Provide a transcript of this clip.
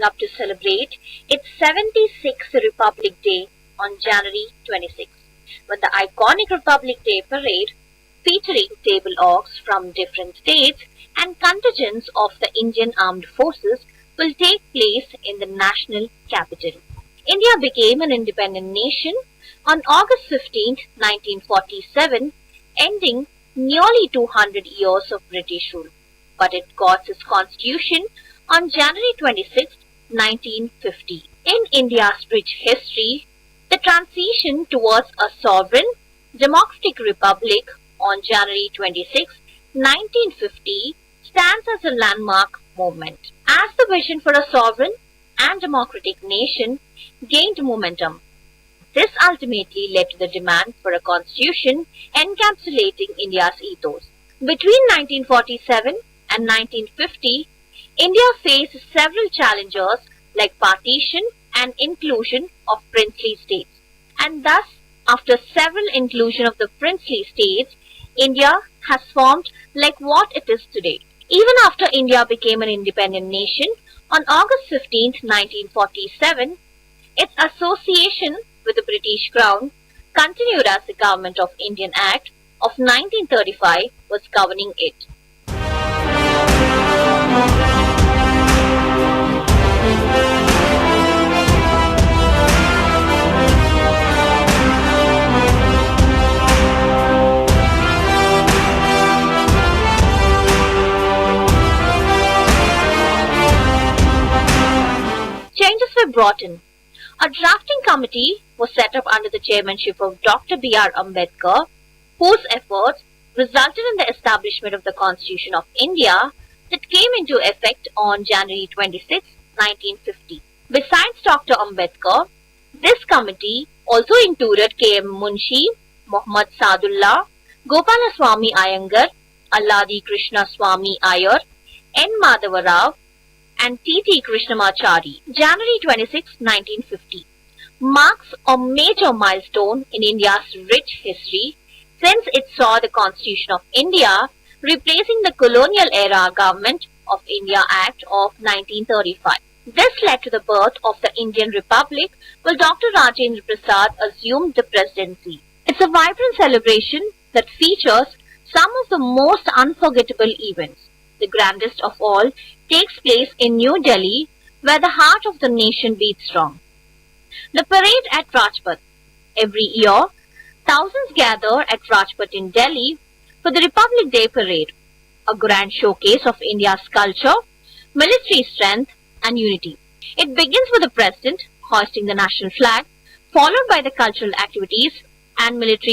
gearing up to celebrate its 76th Republic Day on January 26, when the iconic Republic Day parade, featuring table oaks from different states and contingents of the Indian Armed Forces, will take place in the national capital. India became an independent nation on August 15, 1947, ending nearly 200 years of British rule. But it got its constitution on January 26, 1950. In India's rich history, the transition towards a sovereign, democratic republic on January 26, 1950 stands as a landmark moment, as the vision for a sovereign and democratic nation gained momentum. This ultimately led to the demand for a constitution encapsulating India's ethos. Between 1947 and 1950, India faced several challenges like partition and inclusion of princely states. And thus, after several inclusion of the princely states, India has formed like what it is today. Even after India became an independent nation on August 15, 1947, its association with the British Crown continued as the Government of Indian Act of 1935 was governing it. Changes were brought in. A drafting committee was set up under the chairmanship of Dr. B.R. Ambedkar, whose efforts resulted in the establishment of the Constitution of India that came into effect on January 26, 1950. Besides Dr. Ambedkar, this committee also included K.M. Munshi, Muhammad Sadullah, Gopalaswamy Iyengar, Alladi Krishna Swamy Iyer, N. Madhava Rao, and T.T. Krishnamachari. January 26, 1950 marks a major milestone in India's rich history, since it saw the Constitution of India replacing the colonial era Government of India Act of 1935. This led to the birth of the Indian Republic, while Dr. Rajendra Prasad assumed the presidency. It's a vibrant celebration that features some of the most unforgettable events. The grandest of all takes place in New Delhi, where the heart of the nation beats strong. The parade at Rajpath. Every year, thousands gather at Rajpath in Delhi for the Republic Day parade, a grand showcase of India's culture, military strength, and unity. It begins with the president hoisting the national flag, followed by the cultural activities and military